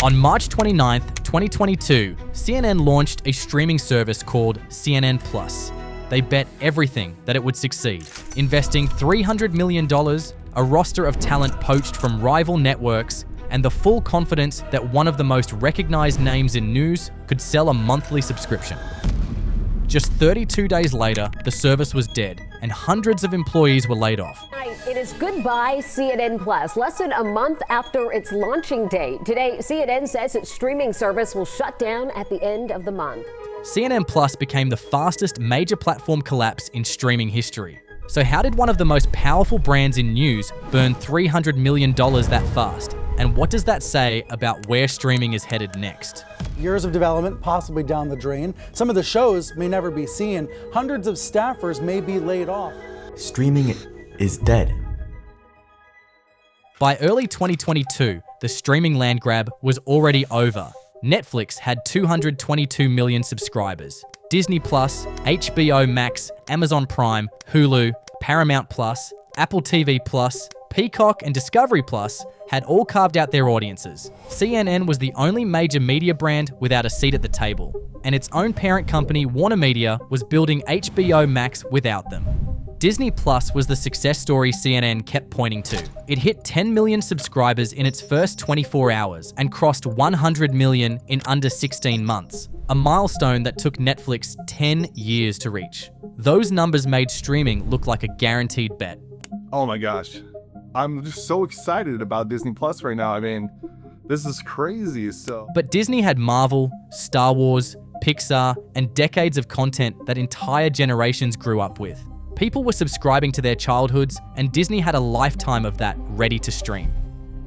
On March 29th, 2022, CNN launched a streaming service called CNN Plus. They bet everything that it would succeed, investing $300 million, a roster of talent poached from rival networks, and the full confidence that one of the most recognized names in news could sell a monthly subscription. Just 32 days later, the service was dead, and hundreds of employees were laid off. It is goodbye CNN Plus, less than a month after its launching date. Today, CNN says its streaming service will shut down at the end of the month. CNN Plus became the fastest major platform collapse in streaming history. So how did one of the most powerful brands in news burn $300 million that fast? And what does that say about where streaming is headed next? Years of development possibly down the drain. Some of the shows may never be seen. Hundreds of staffers may be laid off. Streaming is dead. By early 2022, the streaming land grab was already over. Netflix had 222 million subscribers. Disney Plus, HBO Max, Amazon Prime, Hulu, Paramount Plus, Apple TV Plus, Peacock, and Discovery Plus had all carved out their audiences. CNN was the only major media brand without a seat at the table, and its own parent company, Warner Media, was building HBO Max without them. Disney Plus was the success story CNN kept pointing to. It hit 10 million subscribers in its first 24 hours and crossed 100 million in under 16 months, a milestone that took Netflix 10 years to reach. Those numbers made streaming look like a guaranteed bet. Oh my gosh. I'm just so excited about Disney Plus right now. I mean, this is crazy. But Disney had Marvel, Star Wars, Pixar, and decades of content that entire generations grew up with. People were subscribing to their childhoods, and Disney had a lifetime of that ready to stream.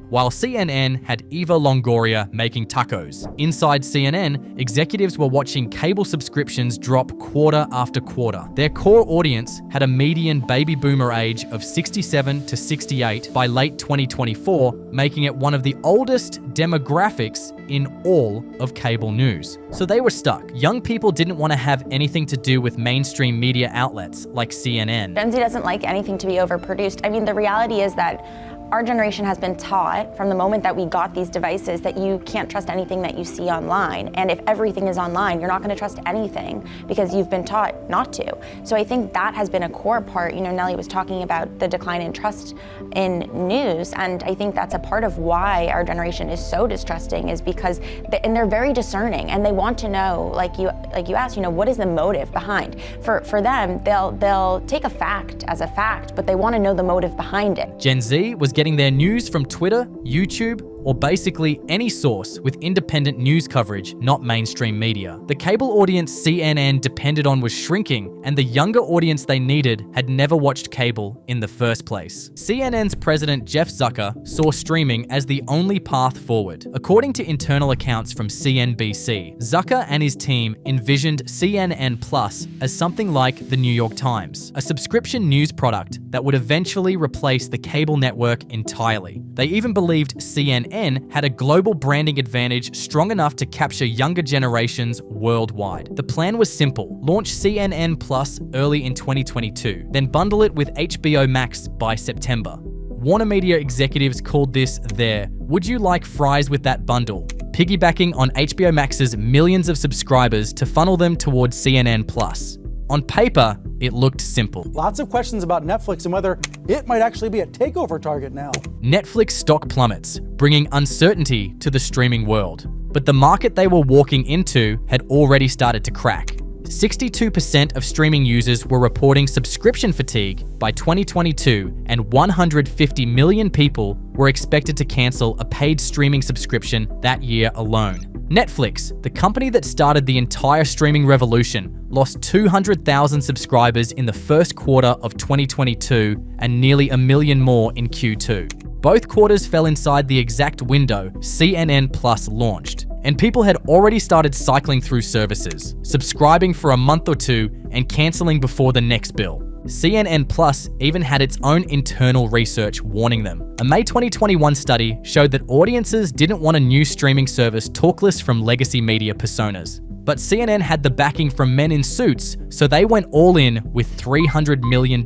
While CNN had Eva Longoria making tacos, inside CNN, executives were watching cable subscriptions drop quarter after quarter. Their core audience had a median baby boomer age of 67 to 68 by late 2024, making it one of the oldest demographics in all of cable news. So they were stuck. Young people didn't want to have anything to do with mainstream media outlets like CNN. Gen Z doesn't like anything to be overproduced. I mean, the reality is that our generation has been taught from the moment that we got these devices that you can't trust anything that you see online. And if everything is online, you're not going to trust anything because you've been taught not to. So I think that has been a core part. You know, Nellie was talking about the decline in trust in news. And I think that's a part of why our generation is so distrusting, is because they're very discerning and they want to know, like you asked, you know, what is the motive behind? For them, they'll take a fact as a fact, but they want to know the motive behind it. Gen Z was getting their news from Twitter, YouTube, or basically any source with independent news coverage, not mainstream media. The cable audience CNN depended on was shrinking, and the younger audience they needed had never watched cable in the first place. CNN's president Jeff Zucker saw streaming as the only path forward. According to internal accounts from CNBC, Zucker and his team envisioned CNN Plus as something like the New York Times, a subscription news product that would eventually replace the cable network entirely. They even believed CNN had a global branding advantage strong enough to capture younger generations worldwide. The plan was simple: launch CNN Plus early in 2022, then bundle it with HBO Max by September. Warner Media executives called this their "Would you like fries with that bundle?", piggybacking on HBO Max's millions of subscribers to funnel them towards CNN Plus. On paper, it looked simple. Lots of questions about Netflix and whether it might actually be a takeover target now. Netflix stock plummets, bringing uncertainty to the streaming world. But the market they were walking into had already started to crack. 62% of streaming users were reporting subscription fatigue by 2022, and 150 million people were expected to cancel a paid streaming subscription that year alone. Netflix, the company that started the entire streaming revolution, lost 200,000 subscribers in the first quarter of 2022 and nearly 1 million more in Q2. Both quarters fell inside the exact window CNN Plus launched, and people had already started cycling through services, subscribing for a month or two and canceling before the next bill. CNN Plus even had its own internal research warning them. A May 2021 study showed that audiences didn't want a new streaming service talkless from legacy media personas. But CNN had the backing from men in suits, so they went all in with $300 million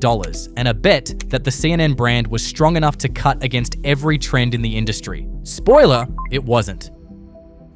and a bet that the CNN brand was strong enough to cut against every trend in the industry. Spoiler, it wasn't.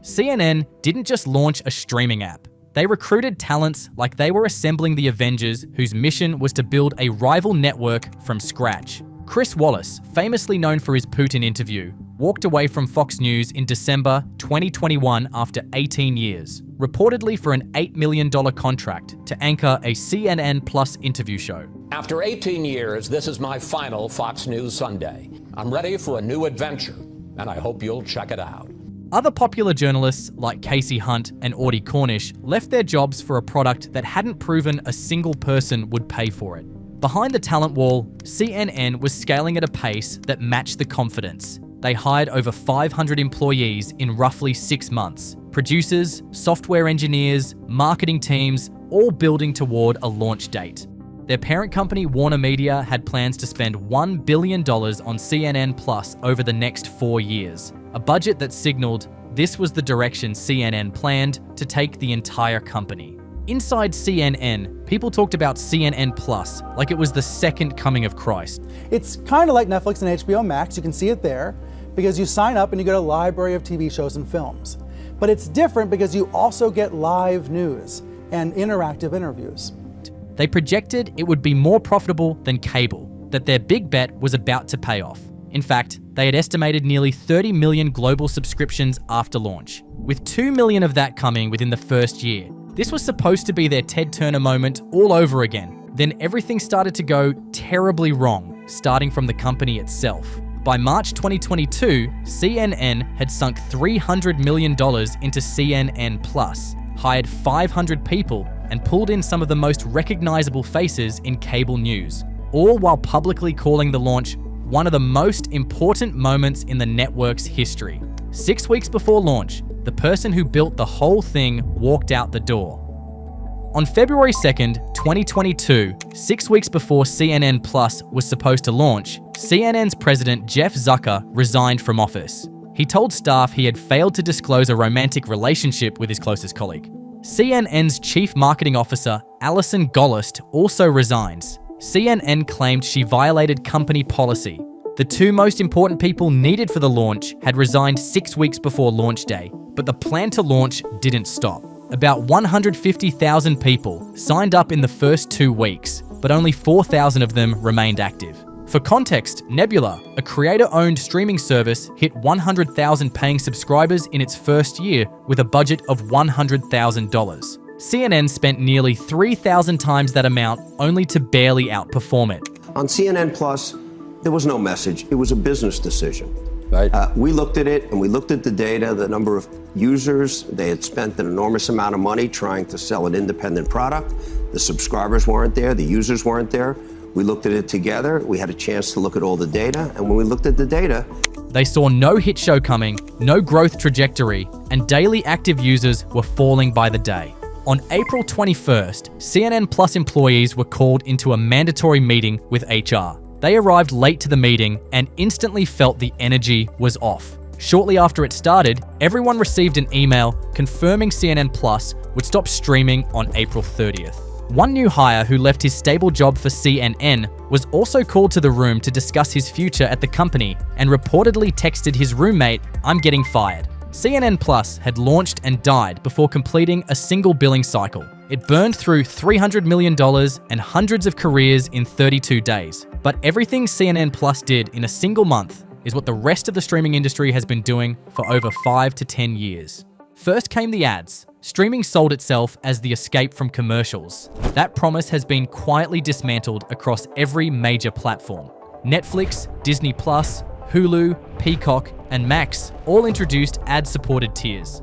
CNN didn't just launch a streaming app. They recruited talents like they were assembling the Avengers, whose mission was to build a rival network from scratch. Chris Wallace, famously known for his Putin interview, walked away from Fox News in December 2021 after 18 years, reportedly for an $8 million contract to anchor a CNN Plus interview show. After 18 years, this is my final Fox News Sunday. I'm ready for a new adventure, and I hope you'll check it out. Other popular journalists like Casey Hunt and Audie Cornish left their jobs for a product that hadn't proven a single person would pay for it. Behind the talent wall, CNN was scaling at a pace that matched the confidence. They hired over 500 employees in roughly 6 months. Producers, software engineers, marketing teams, all building toward a launch date. Their parent company, Warner Media, had plans to spend $1 billion on CNN Plus over the next 4 years, a budget that signaled this was the direction CNN planned to take the entire company. Inside CNN, people talked about CNN Plus like it was the second coming of Christ. It's kind of like Netflix and HBO Max. You can see it there because you sign up and you get a library of TV shows and films. But it's different because you also get live news and interactive interviews. They projected it would be more profitable than cable, that their big bet was about to pay off. In fact, they had estimated nearly 30 million global subscriptions after launch, with 2 million of that coming within the first year. This was supposed to be their Ted Turner moment all over again. Then everything started to go terribly wrong, starting from the company itself. By March 2022, CNN had sunk $300 million into CNN Plus, hired 500 people, and pulled in some of the most recognizable faces in cable news, all while publicly calling the launch one of the most important moments in the network's history. 6 weeks before launch, the person who built the whole thing walked out the door. On February 2nd, 2022, 6 weeks before CNN Plus was supposed to launch, CNN's president Jeff Zucker resigned from office. He told staff he had failed to disclose a romantic relationship with his closest colleague. CNN's chief marketing officer, Alison Gollust, also resigns. CNN claimed she violated company policy. The two most important people needed for the launch had resigned 6 weeks before launch day, but the plan to launch didn't stop. About 150,000 people signed up in the first 2 weeks, but only 4,000 of them remained active. For context, Nebula, a creator-owned streaming service, hit 100,000 paying subscribers in its first year with a budget of $100,000. CNN spent nearly 3,000 times that amount only to barely outperform it. On CNN Plus, there was no message. It was a business decision. Right. We looked at it and we looked at the data, the number of users. They had spent an enormous amount of money trying to sell an independent product. The subscribers weren't there. The users weren't there. We looked at it together. We had a chance to look at all the data. And when we looked at the data, they saw no hit show coming, no growth trajectory, and daily active users were falling by the day. On April 21st, CNN Plus employees were called into a mandatory meeting with HR. They arrived late to the meeting and instantly felt the energy was off. Shortly after it started, everyone received an email confirming CNN Plus would stop streaming on April 30th. One new hire who left his stable job for CNN was also called to the room to discuss his future at the company and reportedly texted his roommate, "I'm getting fired." CNN Plus had launched and died before completing a single billing cycle. It burned through $300 million and hundreds of careers in 32 days. But everything CNN Plus did in a single month is what the rest of the streaming industry has been doing for over 5 to 10 years. First came the ads. Streaming sold itself as the escape from commercials. That promise has been quietly dismantled across every major platform. Netflix, Disney+, Hulu, Peacock, and Max all introduced ad-supported tiers.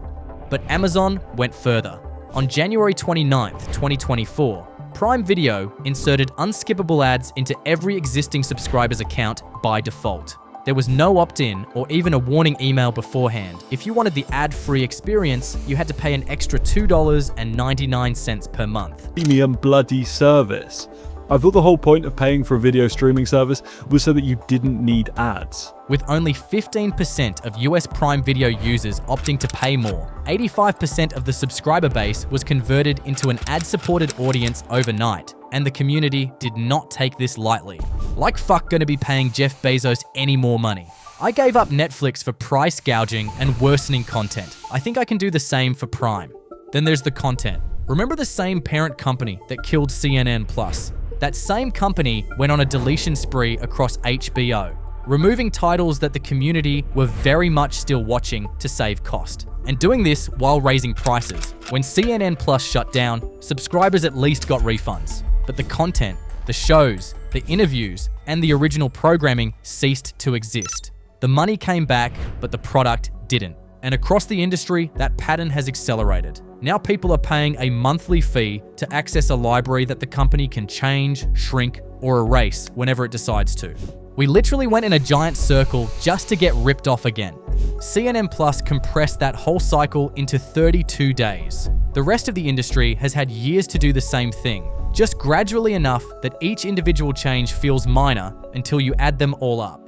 But Amazon went further. On January 29th, 2024, Prime Video inserted unskippable ads into every existing subscriber's account by default. There was no opt-in or even a warning email beforehand. If you wanted the ad-free experience, you had to pay an extra $2.99 per month. Premium bloody service. I thought the whole point of paying for a video streaming service was so that you didn't need ads. With only 15% of US Prime Video users opting to pay more, 85% of the subscriber base was converted into an ad-supported audience overnight, and the community did not take this lightly. Like fuck gonna be paying Jeff Bezos any more money. I gave up Netflix for price gouging and worsening content. I think I can do the same for Prime. Then there's the content. Remember the same parent company that killed CNN Plus? That same company went on a deletion spree across HBO, removing titles that the community were very much still watching to save cost. And doing this while raising prices. When CNN Plus shut down, subscribers at least got refunds. But the content, the shows, the interviews, and the original programming ceased to exist. The money came back, but the product didn't. And across the industry, that pattern has accelerated. Now people are paying a monthly fee to access a library that the company can change, shrink, or erase whenever it decides to. We literally went in a giant circle just to get ripped off again. CNN Plus compressed that whole cycle into 32 days. The rest of the industry has had years to do the same thing, just gradually enough that each individual change feels minor until you add them all up.